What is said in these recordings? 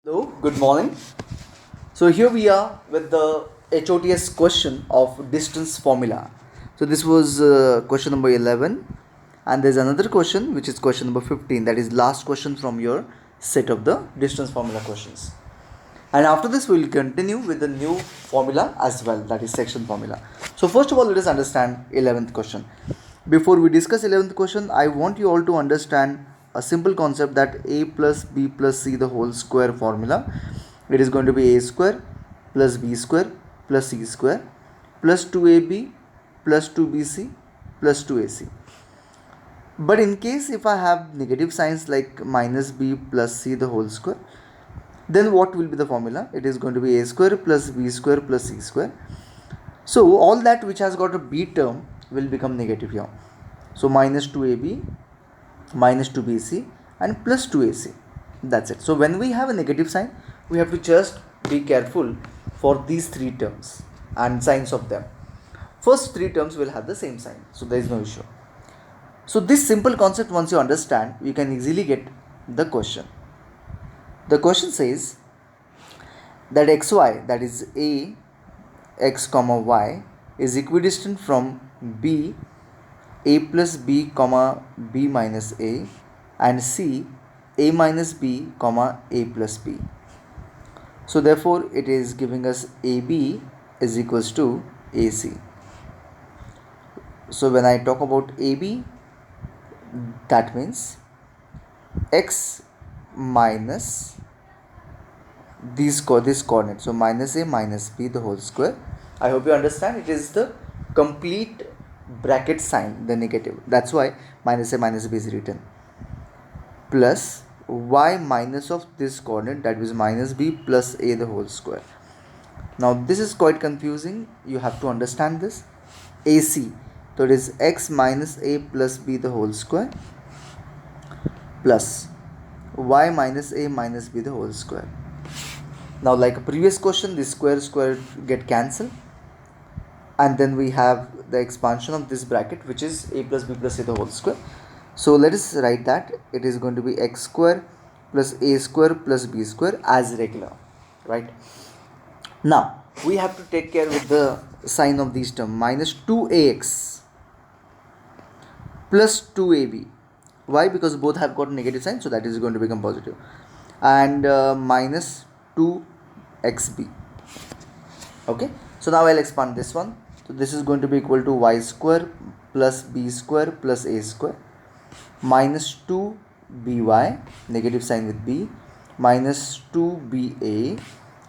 Hello, good morning. So here we are with the HOTS question of distance formula. So this was question number 11, and there's another question which is question number 15, that is last question from your set of the distance formula questions. And after this we will continue with the new formula as well, that is section formula. So first of all, let us understand 11th question. Before we discuss 11th question, I want you all to understand a simple concept, that a plus b plus c the whole square formula. It is going to be a square plus b square plus c square plus 2ab plus 2bc plus 2ac. But in case if I have negative signs like minus b plus c the whole square, then what will be the formula? It is going to be a square plus b square plus c square. So all that which has got a b term will become negative here. So minus 2ab minus 2bc and plus 2ac. That's it. So when we have a negative sign, we have to just be careful for these three terms and signs of them. First three terms will have the same sign, so there is no issue. So this simple concept, once you understand, you can easily get the question. The question says that xy, that is a x comma y, is equidistant from b a plus b comma b minus a, and c a minus b comma a plus b. So therefore it is giving us ab is equals to ac. So when I talk about ab, that means x minus this coordinate, so minus a minus b the whole square. I hope you understand, it is the complete bracket sign, the negative, that's why minus a minus b is written, plus y minus of this coordinate, that is minus b plus a the whole square. Now this is quite confusing, you have to understand this. AC, so it is x minus a plus b the whole square plus y minus a minus b the whole square. Now like a previous question, this square get cancelled, and then we have the expansion of this bracket, which is a plus b plus c the whole square. So let us write that it is going to be x square plus a square plus b square as regular, right? Now we have to take care with the sign of these terms, minus 2ax plus 2ab. Why? Because both have got negative sign, so that is going to become positive, and minus 2xb. Okay, so now I'll expand this one. So this is going to be equal to y square plus b square plus a square minus 2by, negative sign with b, minus 2ba,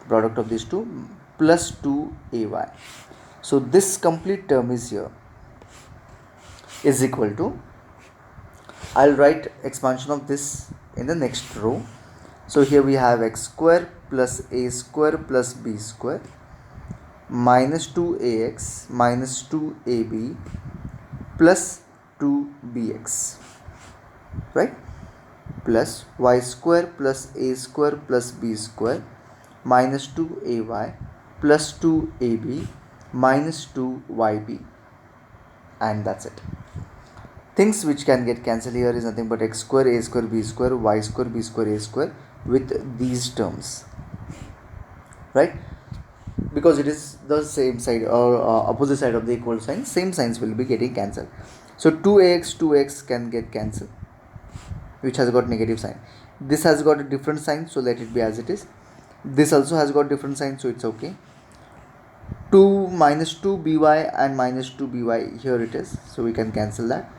product of these two, plus 2ay. So this complete term is here, is equal to, I'll write expansion of this in the next row. So here we have x square plus a square plus b square minus 2ax minus 2ab plus 2bx, right, plus y square plus a square plus b square minus 2ay plus 2ab minus 2yb, and that's it. Things which can get cancelled here is nothing but x square a square b square y square b square a square with these terms, right? Because it is the same side or opposite side of the equal sign, same signs will be getting cancelled. So 2x can get cancelled, which has got negative sign. This has got a different sign, so let it be as it is. This also has got different sign, so it's okay. 2 minus 2by and minus 2by, here it is, so we can cancel that.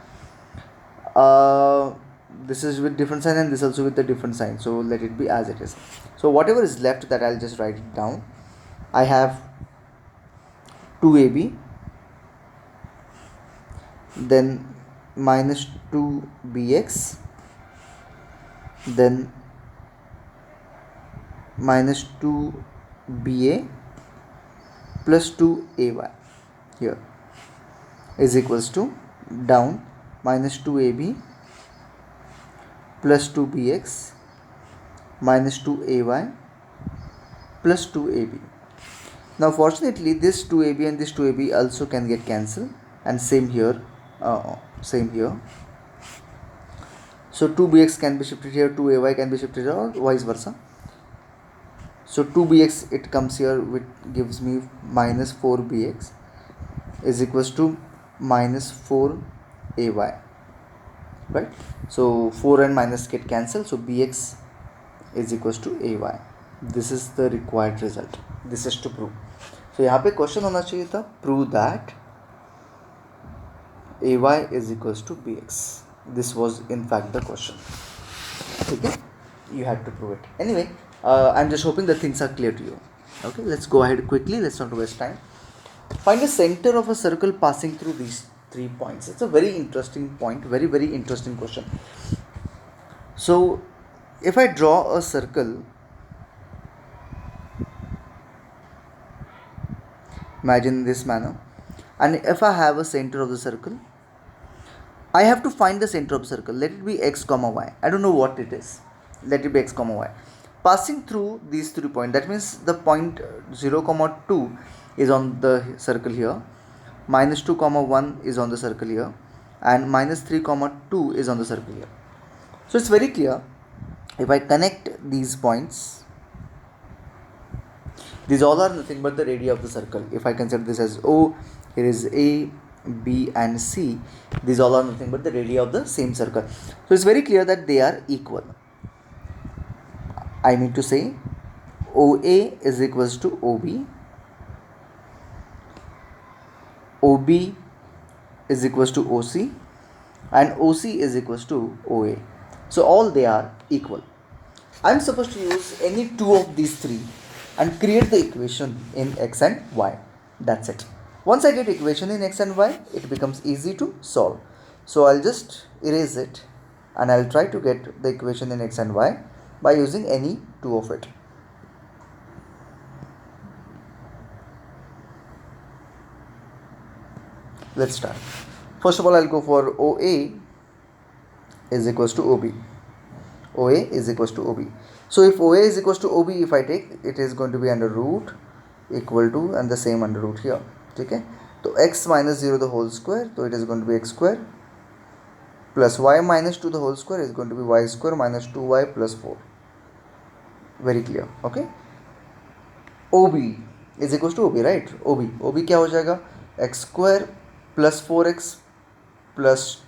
This is with different sign and this also with the different sign, so let it be as it is. So whatever is left, that I'll just write it down. I have 2ab, then minus 2bx, then minus 2ba plus 2ay, here is equals to, down, minus 2ab plus 2bx minus 2ay plus 2ab. Now fortunately this 2ab and this 2ab also can get cancelled, and same here. So 2bx can be shifted here, 2ay can be shifted here, or vice versa. So 2bx, it comes here, which gives me minus 4bx is equals to minus 4ay, right? So 4 and minus get cancelled, so bx is equals to ay. This is the required result. This is to prove. So यहाँ पे question होना चाहिए था prove that ay is equals to bx. This was in fact the question. Okay, you had to prove it. Anyway, I'm just hoping that things are clear to you. Okay, let's go ahead quickly. Let's not waste time. Find the center of a circle passing through these 3 points. It's a very interesting point. Very, very interesting question. So, if I draw a circle, imagine in this manner, and if I have a center of the circle, I have to find the center of the circle. Let it be x comma y. I don't know what it is. Let it be x comma y. Passing through these 3 points, that means the point 0 comma 2 is on the circle here, minus 2 comma 1 is on the circle here, and minus 3 comma 2 is on the circle here. So it's very clear. If I connect these points, these all are nothing but the radii of the circle. If I consider this as O, here is A, B and C, these all are nothing but the radii of the same circle. So it's very clear that they are equal. I mean to say OA is equals to OB, OB is equals to OC, and OC is equals to OA. So all they are equal. I'm supposed to use any two of these three and create the equation in x and y. That's it. Once I get equation in x and y, it becomes easy to solve. So I'll just erase it and I'll try to get the equation in x and y by using any two of it. Let's start. First of all, I'll go for OA is equals to OB. OA is equals to OB. So if OA is equals to OB, if I take, it is going to be under root equal to and the same under root here. Okay. So x minus 0 the whole square, so it is going to be x square plus y minus 2 the whole square is going to be y square minus 2y plus 4. Very clear. Okay. OB is equals to OB, right? OB क्या हो जाएगा? x square plus 4x plus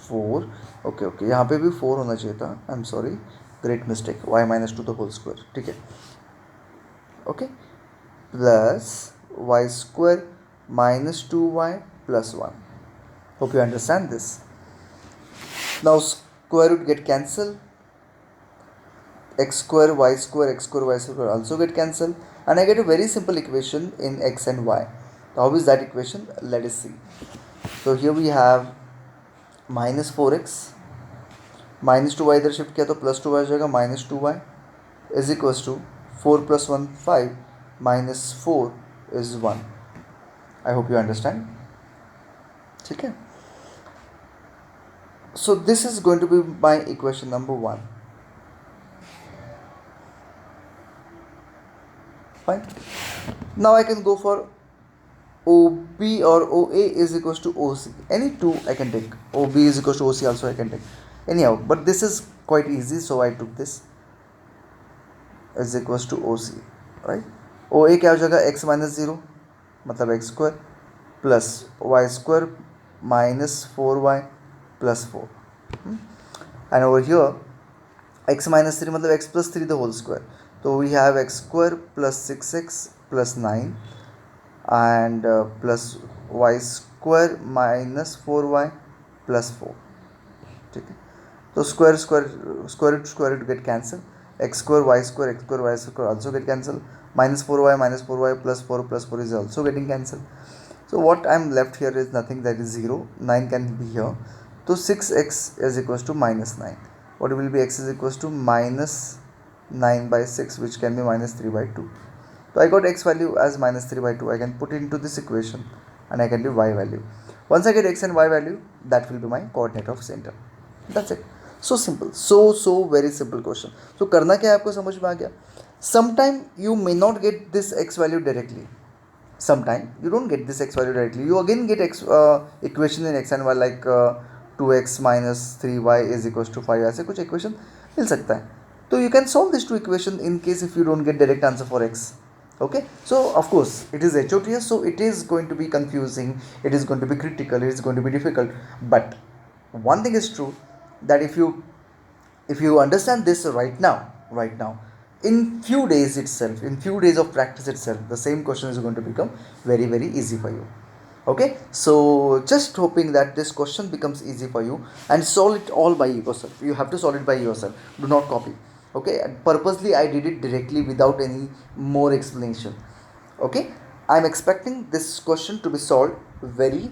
4. Okay यहाँ पे भी 4 होना चाहिए था. I am sorry, great mistake. y minus 2 the whole square. ठीक है. Okay, plus y square minus 2y plus 1. Hope you understand this. Now square root get cancelled. X square y square also get cancelled, and I get a very simple equation in x and y. How is that equation? Let us see. So here we have minus 4x minus 2y इधर shift किया तो plus 2y हो जाएगा, minus 2y is equals to 4 plus 1 5 minus 4 is 1. I hope you understand. ठीक है. So this is going to be my equation number 1. Fine. Now I can go for OB or OA is equals to OC. Any two I can take. OB is equals to OC also I can take. Anyhow, but this is quite easy, so I took this is equals to OC, right? OA क्या हो जाएगा? x minus 0 मतलब x square plus y square minus 4y plus 4. And over here x minus 3 मतलब x plus 3 the whole square. So we have x square plus 6x plus 9 and plus y square minus 4y plus 4. ठीक है. So square root get cancelled. X square y also get cancelled. Minus 4y plus 4 is also getting cancelled. So what I am left here is nothing, that is 0. 9 can be here. So 6x is equals to minus 9. What will be? X is equals to minus 9 by 6, which can be minus 3 by 2. So I got x value as minus 3 by 2. I can put it into this equation and I can do y value. Once I get x and y value, that will be my coordinate of center. That's it. So simple. So very simple question. So करना क्या है आपको समझ में आ गया? Sometime you may not get this x value directly. Sometime you don't get this x value directly. You again get x equation in x and y like 2x minus 3y is equals to 5. ऐसे कुछ equation मिल सकता है. So you can solve these two equation in case if you don't get direct answer for x. Okay, so of course it is HOTS, so it is going to be confusing, it is going to be critical, it is going to be difficult. But one thing is true, that if you understand this right now, in few days itself, in few days of practice itself, the same question is going to become very very easy for you. Okay, so just hoping that this question becomes easy for you, and solve it all by yourself. You have to solve it by yourself, do not copy. Okay, and purposely I did it directly without any more explanation. Okay, I'm expecting this question to be solved very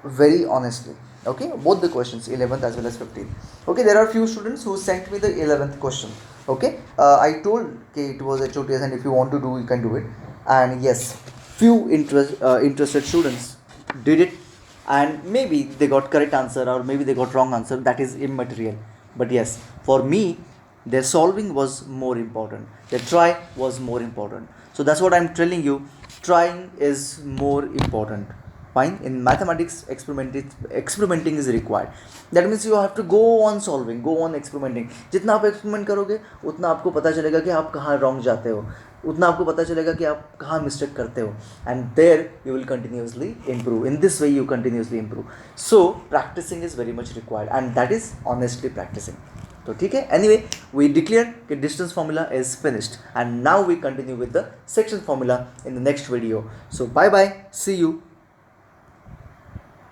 very honestly. Okay, both the questions, 11th as well as 15th. Okay, there are few students who sent me the 11th question. Okay, I told okay, it was HOTS, and if you want to do, you can do it. And yes, few interested students did it, and maybe they got correct answer or maybe they got wrong answer, that is immaterial. But yes, for me, their solving was more important, their try was more important. So that's what I'm telling you, trying is more important. Fine, in mathematics experimenting is required. That means you have to go on solving, go on experimenting. जितना आप experiment करोगे उतना आपको पता चलेगा कि आप कहाँ रॉन्ग जाते हो, उतना आपको पता चलेगा कि आप कहाँ मिस्टेक करते हो, and there you will continuously improve. In this way you continuously improve. So practicing is very much required, and that is honestly practicing. तो ठीक है, एनीवे वी डिक्लेयर कि distance formula is finished, and now we continue with the section formula in the next video. So bye bye, see you.